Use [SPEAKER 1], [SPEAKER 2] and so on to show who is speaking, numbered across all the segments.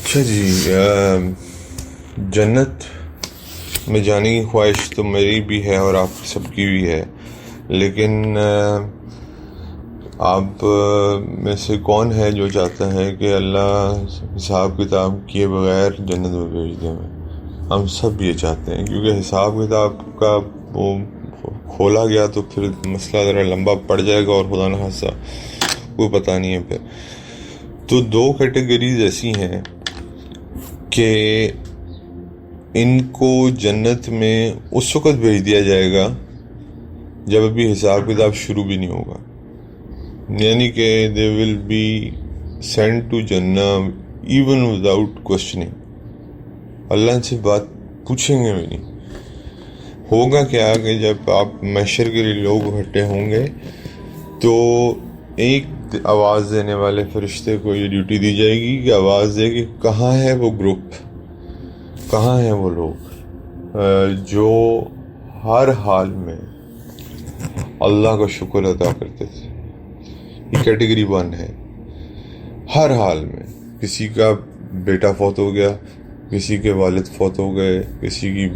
[SPEAKER 1] اچھا جی، جنت میں جانے کی خواہش تو میری بھی ہے اور آپ سب کی بھی ہے، لیکن آپ میں سے کون ہے جو چاہتا ہے کہ اللہ حساب کتاب کیے بغیر جنت میں بھیج دے ہمیں؟ ہم سب یہ چاہتے ہیں، کیونکہ حساب کتاب کا وہ کھولا گیا تو پھر مسئلہ ذرا لمبا پڑ جائے گا اور خدا نخواستہ کوئی پتہ نہیں ہے پھر۔ تو دو کیٹیگریز ایسی ہیں کہ ان کو جنت میں اس وقت بھیج دیا جائے گا جب ابھی حساب کتاب شروع بھی نہیں ہوگا، یعنی کہ they will be sent to جنہ even without questioning۔ اللہ ان سے بات پوچھیں گے بھی نہیں۔ ہوگا کیا کہ جب آپ محشر کے لیے لوگ اکٹھے ہوں گے تو ایک آواز دینے والے فرشتے کو یہ ڈیوٹی دی جائے گی کہ آواز دے کہ کہاں ہے وہ گروپ، کہاں ہیں وہ لوگ جو ہر حال میں اللہ کا شکر ادا کرتے تھے۔ یہ کیٹیگری 1 ہے۔ ہر حال میں کسی کا بیٹا فوت ہو گیا، کسی کے والد فوت ہو گئے، کسی کی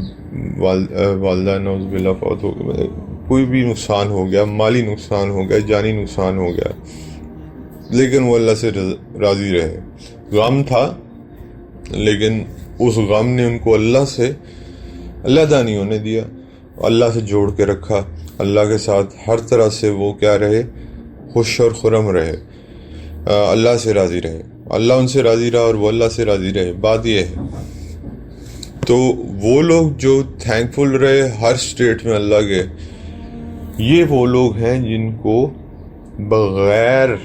[SPEAKER 1] والدہ نعوذ باللہ فوت ہو گئے، کوئی بھی نقصان ہو گیا، مالی نقصان ہو گیا، جانی نقصان ہو گیا، لیکن وہ اللہ سے راضی رہے۔ غم تھا لیکن اس غم نے ان کو اللہ سے علیحدہ نہیں ہونے دیا، اللہ سے جوڑ کے رکھا، اللہ کے ساتھ ہر طرح سے وہ کیا رہے، خوش اور خرم رہے، اللہ سے راضی رہے، اللہ ان سے راضی رہا اور وہ اللہ سے راضی رہے۔ بات یہ ہے، تو وہ لوگ جو تھینک فل رہے ہر سٹیٹ میں اللہ کے، یہ وہ لوگ ہیں جن کو بغیر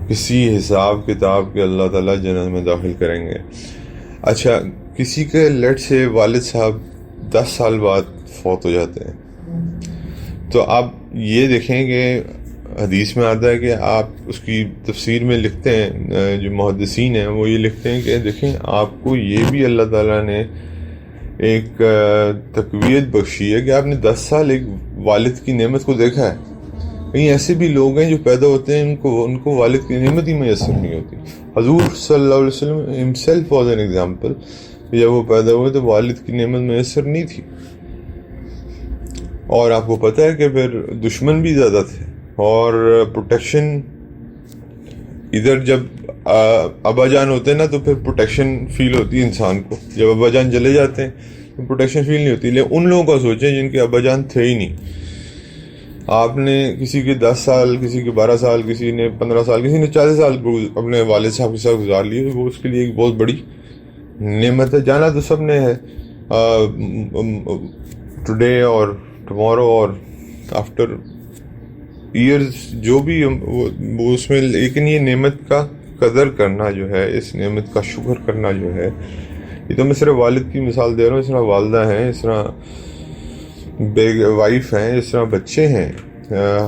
[SPEAKER 1] کسی حساب کتاب کے اللہ تعالیٰ جنت میں داخل کریں گے۔ اچھا، کسی کے لیٹ سے والد صاحب 10 سال بعد فوت ہو جاتے ہیں، تو آپ یہ دیکھیں کہ حدیث میں آتا ہے کہ آپ اس کی تفسیر میں لکھتے ہیں، جو محدثین ہیں وہ یہ لکھتے ہیں کہ دیکھیں آپ کو یہ بھی اللہ تعالیٰ نے ایک تقویت بخشی ہے کہ آپ نے 10 سال ایک والد کی نعمت کو دیکھا ہے۔ کہیں ایسے بھی لوگ ہیں جو پیدا ہوتے ہیں ان کو والد کی نعمت ہی میسر نہیں ہوتی۔ حضور صلی اللہ علیہ وسلم himself was an example، جب وہ پیدا ہوئے تو والد کی نعمت میسر نہیں تھی، اور آپ کو پتہ ہے کہ پھر دشمن بھی زیادہ تھے اور پروٹیکشن، ادھر جب ابا جان ہوتے ہیں نا تو پھر پروٹیکشن فیل ہوتی ہے انسان کو، جب ابا جان چلے جاتے ہیں تو پروٹیکشن فیل نہیں ہوتی۔ لیکن ان لوگوں کا سوچیں جن کے ابا جان تھے ہی نہیں۔ آپ نے کسی کے 10 سال، کسی کے 12 سال، کسی نے 15 سال، کسی نے 40 سال اپنے والد صاحب کے ساتھ گزار لیے، وہ اس کے لیے ایک بہت بڑی نعمت ہے۔ جانا تو سب نے ہے، ٹوڈے اور ٹمورو اور آفٹر ایئرز جو بھی وہ اس میں، لیکن یہ نعمت کا قدر کرنا جو ہے، اس نعمت کا شکر کرنا جو ہے، یہ تو میں صرف والد کی مثال دے رہا ہوں، اس طرح والدہ ہیں، اس طرح وائف ہیں، اس طرح بچے ہیں۔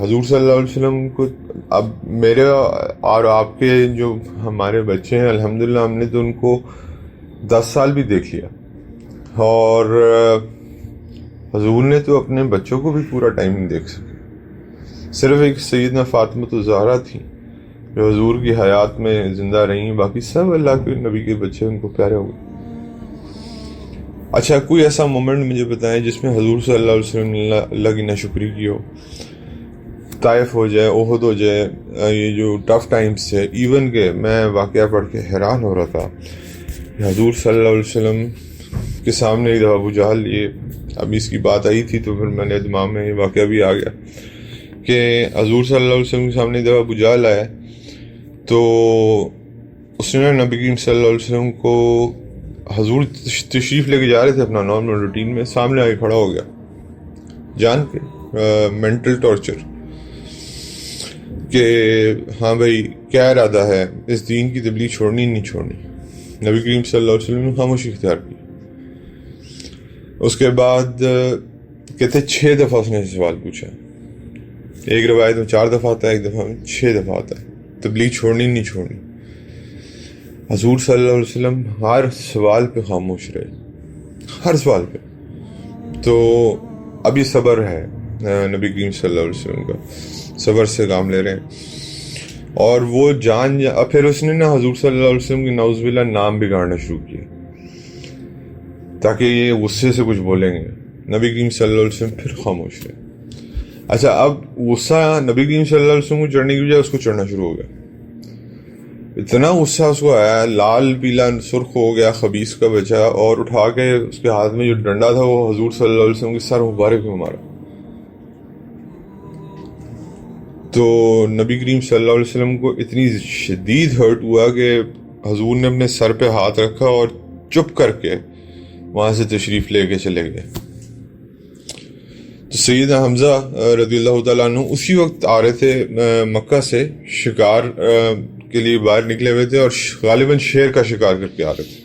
[SPEAKER 1] حضور صلی اللہ علیہ وسلم کو، اب میرے اور آپ کے جو ہمارے بچے ہیں الحمدللہ ہم نے تو ان کو 10 سال بھی دیکھ لیا، اور حضور نے تو اپنے بچوں کو بھی پورا ٹائم نہیں دیکھ سکے۔ صرف ایک سیدنا فاطمہ الزہرا تھی جو حضور کی حیات میں زندہ رہیں، باقی سب اللہ کے نبی کے بچے ان کو پیارے ہو گئے۔ اچھا، کوئی ایسا مومنٹ مجھے بتائیں جس میں حضور صلی اللہ علیہ وسلم نے اللہ کی ناشکری کی ہو، طائف ہو جائے، احد ہو جائے، یہ جو ٹف ٹائمز تھے، ایون کہ میں واقعہ پڑھ کے حیران ہو رہا تھا کہ حضور صلی اللہ علیہ وسلم کے سامنے ایک دفعہ ابو جہل، یہ ابھی اس کی بات آئی تھی تو پھر میں نے دماغ میں یہ واقعہ بھی آ گیا کہ حضور صلی اللہ علیہ وسلم کے سامنے ایک دفعہ ابو جہل آیا تو اس نے نبی کریم صلی اللہ علیہ وسلم کو، حضور تشریف لے کے جا رہے تھے اپنا نارمل روٹین میں، سامنے آ کے کھڑا ہو گیا جان کے، مینٹل ٹارچر، کہ ہاں بھائی کیا ارادہ ہے، اس دین کی تبلیغ چھوڑنی نہیں چھوڑنی؟ نبی کریم صلی اللہ علیہ وسلم نے خاموشی اختیار کی۔ اس کے بعد کہتے 6 دفعہ اس نے سوال پوچھا، ایک روایت میں 4 دفعہ آتا ہے، ایک دفعہ 6 دفعہ آتا ہے، تبلیغ چھوڑنی نہیں چھوڑنی؟ حضور صلی اللہ علیہ وسلم ہر سوال پہ خاموش رہے، ہر سوال پہ۔ تو اب یہ صبر ہے نبی کریم صلی اللہ علیہ وسلم کا، صبر سے کام لے رہے ہیں۔ اور وہ پھر اس نے نا حضور صلی اللہ علیہ وسلم کی نعوذ باللہ نام بگاڑنا شروع کیا تاکہ یہ غصے سے کچھ بولیں گے. نبی کریم صلی اللہ علیہ وسلم پھر خاموش رہے. اچھا اب غصہ نبی کریم صلی اللہ علیہ وسلم کو چڑھنے کی بجائے اس کو چڑھنا شروع ہو گیا. اتنا غصہ اس کو آیا, لال پیلا سرخ ہو گیا, خبیث کا بچہ, اور اٹھا کے اس کے ہاتھ میں جو ڈنڈا تھا وہ حضور صلی اللہ علیہ وسلم کے سر مبارک میں مارا. تو نبی کریم صلی اللہ علیہ وسلم کو اتنی شدید ہرٹ ہوا کہ حضور نے اپنے سر پہ ہاتھ رکھا اور چپ کر کے وہاں سے تشریف لے کے چلے گئے. تو سیدنا حمزہ رضی اللہ تعالیٰ عنہ اسی وقت آ رہے تھے مکہ سے, شکار کے لیے باہر نکلے ہوئے تھے, اور غالباً شیر کا شکار کر کے آ رہے تھے.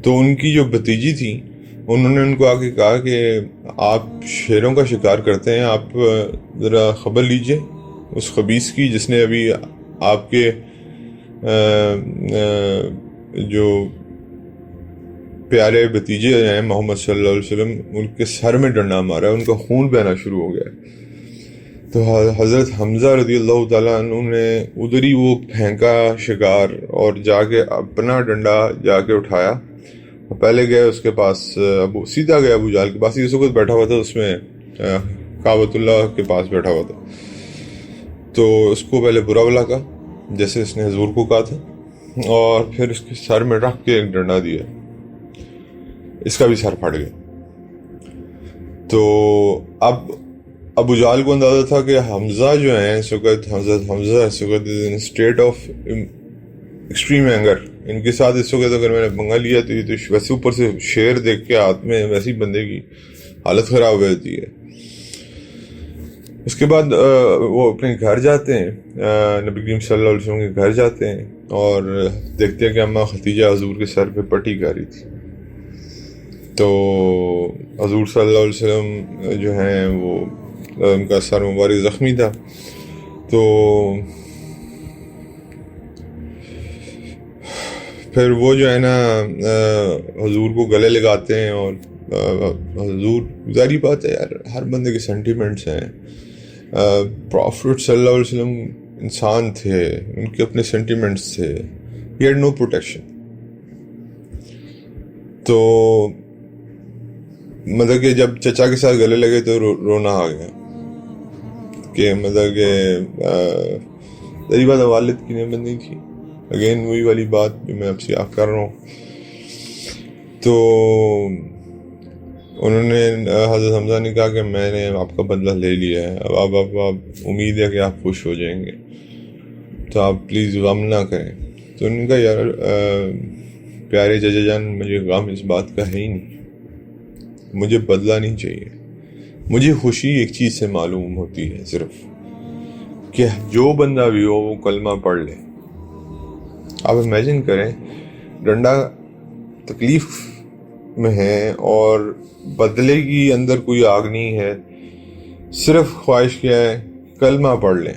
[SPEAKER 1] تو ان کی جو بھتیجی تھی انہوں نے ان کو آ کے کہا کہ آپ شیروں کا شکار کرتے ہیں, آپ ذرا خبر لیجئے اس خبیث کی جس نے ابھی آپ کے جو پیارے بھتیجے ہیں محمد صلی اللہ علیہ وسلم ان کے سر میں ڈنڈا مارا ہے, ان کا خون بہنا شروع ہو گیا. تو حضرت حمزہ رضی اللہ تعالیٰ عنہ نے ادھر ہی وہ پھینکا شکار اور جا کے اپنا ڈنڈا جا کے اٹھایا. پہلے گئے اس کے پاس, سیدھا گیا ابو جہل کے پاس, اس وقت بیٹھا ہوا تھا اس میں کعبۃ اللہ کے پاس بیٹھا ہوا تھا. تو اس کو پہلے برا بلا کہا جیسے اس نے حضور کو کہا تھا, اور پھر اس کے سر میں رکھ کے ایک ڈنڈا دیا, اس کا بھی سر پھٹ گیا. تو اب ابو جہل کو اندازہ تھا کہ حمزہ جو ہیں اس وقت, حضرت حمزہ اس وقت اسٹیٹ آف ایکسٹریم اینگر, ان کے ساتھ اس وقت اگر میں نے پنگا لیا تو یہ تو ویسے اوپر سے شیر دیکھ کے ہاتھ میں ویسی بندے کی حالت خراب ہو جاتی ہے. اس کے بعد وہ اپنے گھر جاتے ہیں, نبی کریم صلی اللہ علیہ وسلم کے گھر جاتے ہیں اور دیکھتے ہیں کہ اماں ختیجہ حضور کے سر پہ پٹی کر رہی تھی. تو حضور صلی اللہ علیہ وسلم جو ہیں وہ ان کا سر مبارک زخمی تھا. تو پھر وہ جو ہے نا حضور کو گلے لگاتے ہیں, اور حضور ظاہری بات ہے یار ہر بندے کے سینٹیمنٹس ہیں. پروفٹ صلی اللہ علیہ وسلم انسان تھے, ان کے اپنے سینٹیمنٹس تھے, ہی ہیڈ نو پروٹیکشن. تو مطلب کہ جب چچا کے ساتھ گلے لگے تو رونا آ گیا کہ مطلب کہ ظاہری بات والد کی نعمت نہیں تھی. اگین وہی والی بات بھی میں اب سے آپ کر رہا ہوں. تو انہوں نے حضرت حمزہ نے کہا کہ میں نے آپ کا بدلہ لے لیا ہے, اب امید ہے کہ آپ خوش ہو جائیں گے, تو آپ پلیز غم نہ کریں. تو انہوں نے کہا یار پیارے چچا جان مجھے غم اس بات کا ہے ہی نہیں, مجھے بدلہ نہیں چاہیے, مجھے خوشی ایک چیز سے معلوم ہوتی ہے صرف کہ جو بندہ بھی ہو وہ کلمہ پڑھ لے. آپ امیجن کریں ڈنڈا تکلیف میں ہے اور بدلے کی اندر کوئی آگ نہیں ہے, صرف خواہش کیا ہے کلمہ پڑھ لیں.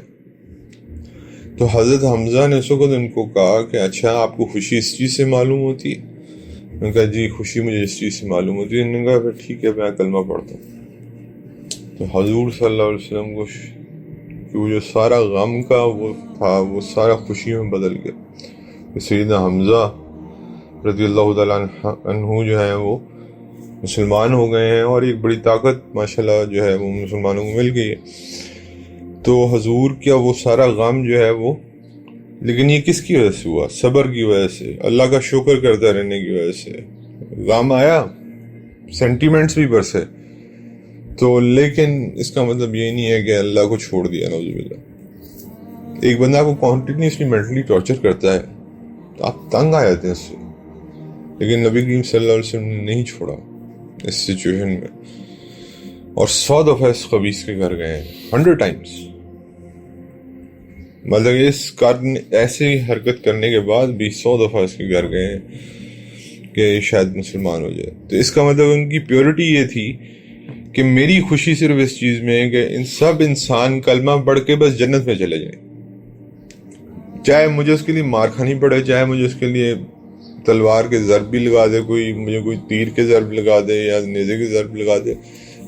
[SPEAKER 1] تو حضرت حمزہ نے اس وقت ان کو کہا کہ اچھا آپ کو خوشی اس چیز سے معلوم ہوتی ہے؟ انہوں نے کہا جی خوشی مجھے اس چیز سے معلوم ہوتی ہے. انہوں نے کہا پھر ٹھیک ہے میں کلمہ پڑھتا ہوں. تو حضور صلی اللہ علیہ وسلم کو وہ جو سارا غم کا وہ تھا وہ سارا خوشی میں بدل گیا. سیدنا حمزہ رضی اللہ تعالیٰ عنہ جو ہیں وہ مسلمان ہو گئے ہیں, اور ایک بڑی طاقت ماشاءاللہ جو ہے وہ مسلمانوں کو مل گئی ہے. تو حضور کیا وہ سارا غم جو ہے وہ, لیکن یہ کس کی وجہ سے ہوا؟ صبر کی وجہ سے, اللہ کا شکر کرتے رہنے کی وجہ سے. غم آیا, سینٹیمنٹس بھی برسے, تو لیکن اس کا مطلب یہ نہیں ہے کہ اللہ کو چھوڑ دیا. نعوذ باللہ. ایک بندہ کو کانٹینیوسلی مینٹلی ٹارچر کرتا ہے تو آپ تنگ آ جاتے ہیں اس سے, لیکن نبی کریم صلی اللہ علیہ وسلم نے نہیں چھوڑا اس سچویشن میں, اور 100 دفعہ اس خبیث کے گھر گئے ہیں, 100 times. مطلب اس ایسے ہی حرکت کرنے کے بعد بھی 100 دفعہ اس کے گھر گئے ہیں کہ شاید مسلمان ہو جائے. تو اس کا مطلب ان کی پیورٹی یہ تھی کہ میری خوشی صرف اس چیز میں ہے کہ ان سب انسان کلمہ پڑھ کے بس جنت میں چلے جائیں, چاہے مجھے اس کے لیے مار کھانی پڑے, چاہے مجھے اس کے لیے تلوار کے ضرب بھی لگا دے, مجھے کوئی تیر کے ضرب لگا دے یا نیزے کے ضرب لگا دے,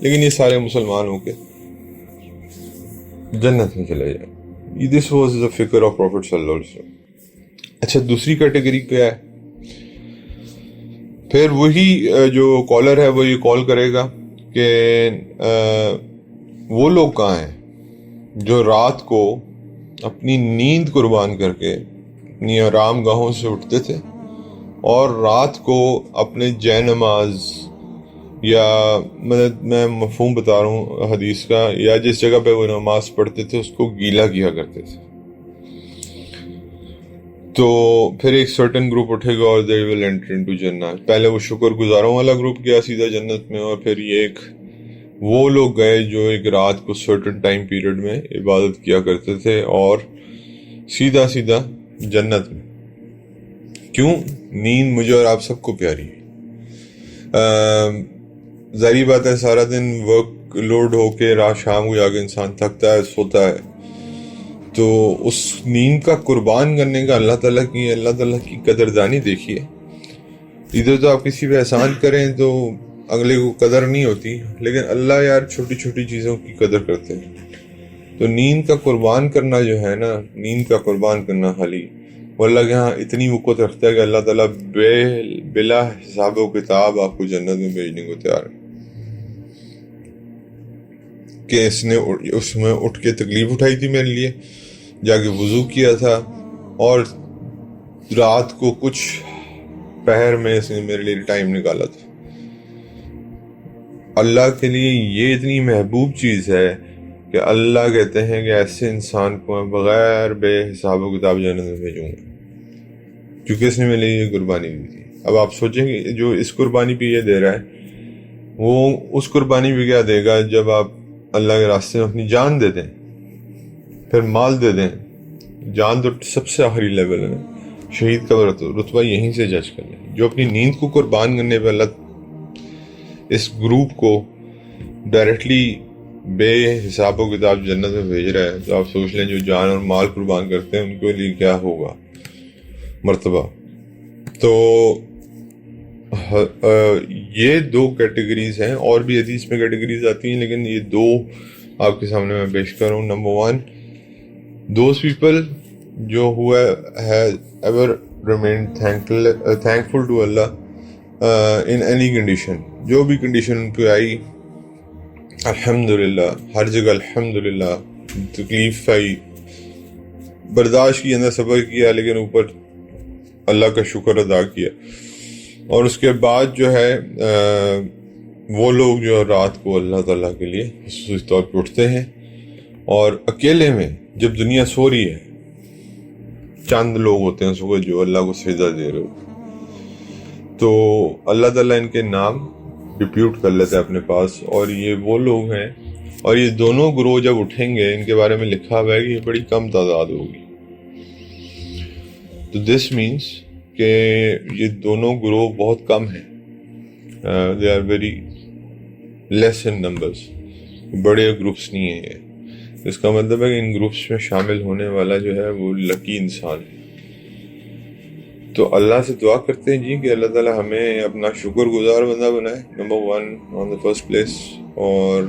[SPEAKER 1] لیکن یہ سارے مسلمان ہو کے جنت میں چلے جائیں. دس واز دا فکر آف پروفٹ صلی اللہ علیہ وسلم. اچھا دوسری کیٹیگری کیا ہے؟ پھر وہی جو کالر ہے وہ یہ کال کرے گا کہ وہ لوگ کہاں ہیں جو رات کو اپنی نیند قربان کر کے اپنی آرام گاہوں سے اٹھتے تھے اور رات کو اپنے جے نماز یا میں مفہوم بتا رہا ہوں حدیث کا، یا جس جگہ پہ وہ نماز پڑھتے تھے اس کو گیلا کیا کرتے تھے. تو پھر ایک سرٹن گروپ اٹھے گا اور they will enter into جنت. پہلے وہ شکر گزاروں والا گروپ گیا سیدھا جنت میں، اور پھر یہ ایک وہ لوگ گئے جو ایک رات کو سرٹن ٹائم پیریڈ میں عبادت کیا کرتے تھے اور سیدھا جنت میں. کیوں؟ نیند مجھے اور آپ سب کو پیاری ہے. ظاہری بات ہے سارا دن ورک لوڈ ہو کے رات شام کو جا کے انسان تھکتا ہے، سوتا ہے، تو اس نیند کا قربان کرنے کا اللہ تعالیٰ کی قدردانی دیکھیے. ادھر تو آپ کسی پہ احسان کریں تو اگلے کو قدر نہیں ہوتی، لیکن اللہ یار چھوٹی چھوٹی چیزوں کی قدر کرتے ہیں. تو نیند کا قربان کرنا جو ہے نا، نیند کا قربان کرنا خالی وہ اللہ کے ہاں اتنی وقت رکھتا ہے کہ اللہ تعالیٰ بلا حساب و کتاب آپ کو جنت میں بھیجنے کو تیار ہے. کہ اس نے اس میں اٹھ کے تکلیف اٹھائی تھی میرے لیے، جا کے وضو کیا تھا، اور رات کو کچھ پہر میں اس نے میرے لیے ٹائم نکالا تھا. اللہ کے لیے یہ اتنی محبوب چیز ہے کہ اللہ کہتے ہیں کہ ایسے انسان کو میں بغیر بے حساب و کتاب جنت میں بھیجوں گا، کیونکہ اس نے میرے لیے یہ قربانی دی تھی. اب آپ سوچیں کہ جو اس قربانی پہ یہ دے رہا ہے وہ اس قربانی پہ کیا دے گا جب آپ اللہ کے راستے میں اپنی جان دے دیں، پھر مال دے دیں. جان تو سب سے آخری لیول ہے، شہید کا رتبہ یہیں سے جج کر لیں. جو اپنی نیند کو قربان کرنے پہ اللہ اس گروپ کو ڈائریکٹلی بے حساب و کتاب جنت میں بھیج رہا ہے، تو آپ سوچ لیں جو جان اور مال قربان کرتے ہیں ان کے لیے کیا ہوگا مرتبہ. تو یہ دو کیٹیگریز ہیں، اور بھی حدیث میں کیٹیگریز آتی ہیں، لیکن یہ دو آپ کے سامنے میں پیش کر رہا ہوں. نمبر 1، those people جو ہوا ہے ever remain thankful to Allah in any condition. جو بھی کنڈیشن ان پہ آئی الحمدللہ، ہر جگہ الحمدللہ. تکلیف آئی، برداشت کی، اندر صبر کیا، لیکن اوپر اللہ کا شکر ادا کیا. اور اس کے بعد جو ہے وہ لوگ جو رات کو اللہ تعالیٰ کے لیے خصوصی طور پہ اٹھتے ہیں اور اکیلے میں جب دنیا سو رہی ہے، چند لوگ ہوتے ہیں صبح جو اللہ کو سجدہ دے رہے ہوتے ہیں، تو اللہ تعالیٰ ان کے نام ڈپیوٹ کر لیتا ہے اپنے پاس. اور یہ وہ لوگ ہیں، اور یہ دونوں گروہ جب اٹھیں گے ان کے بارے میں لکھا ہوا ہے کہ یہ بڑی کم تعداد ہوگی. تو دس مینس کہ یہ دونوں گروہ بہت کم ہیں، they are very less in numbers, بڑے گروپس نہیں ہیں یہ. اس کا مطلب ہے کہ ان گروپس میں شامل ہونے والا جو ہے وہ لکی انسان ہے. تو اللہ سے دعا کرتے ہیں جی کہ اللہ تعالیٰ ہمیں اپنا شکر گزار بندہ بنائے، number 1 on the first place. اور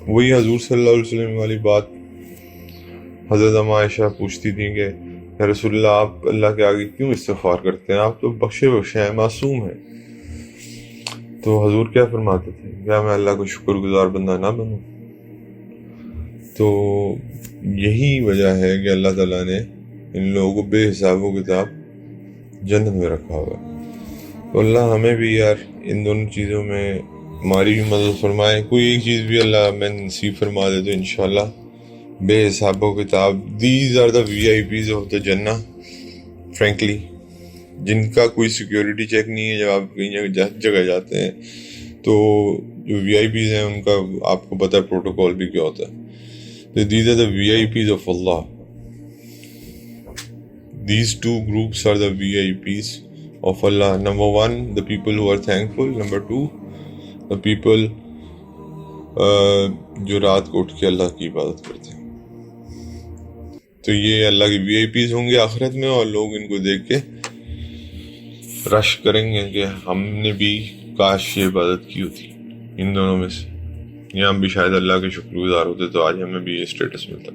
[SPEAKER 1] وہی حضور صلی اللہ علیہ وسلم والی بات، حضرت اما عائشہ پوچھتی تھیں کہ یا رسول اللہ آپ اللہ کے آگے کیوں استغفار کرتے ہیں، آپ تو بخشے ہیں، معصوم ہیں. تو حضور کیا فرماتے تھے، کیا میں اللہ کو شکر گزار بندہ نہ بنوں؟ تو یہی وجہ ہے کہ اللہ تعالیٰ نے ان لوگوں کو بے حساب و کتاب جنت میں رکھا ہوا ہے. تو اللہ ہمیں بھی یار ان دونوں چیزوں میں ہماری بھی مدد فرمائے. کوئی ایک چیز بھی اللہ میں نصیب فرما دے تو انشاءاللہ بے حساب و کتاب. These are the VIPs of the جنہ فرینکلی، جن کا کوئی سیکیورٹی چیک نہیں ہے. جب آپ کہیں جگہ جاتے ہیں تو جو VIPs ہیں ان کا آپ کو پتہ ہے پروٹوکول بھی کیا ہوتا ہے. تو these are the VIPs of اللہ. These two groups are the VIPs of Allah. Number 1, the people who are thankful. Number 2, the people جو رات کو اٹھ کے اللہ کی عبادت کرتے ہیں. تو یہ اللہ کے VIPs ہوں گے آخرت میں، اور لوگ ان کو دیکھ کے رش کریں گے کہ ہم نے بھی کاش یہ عبادت کی ہوتی ان دونوں میں سے. یا ہم بھی شاید اللہ کے شکر گزار ہوتے تو آج ہمیں بھی یہ اسٹیٹس ملتا.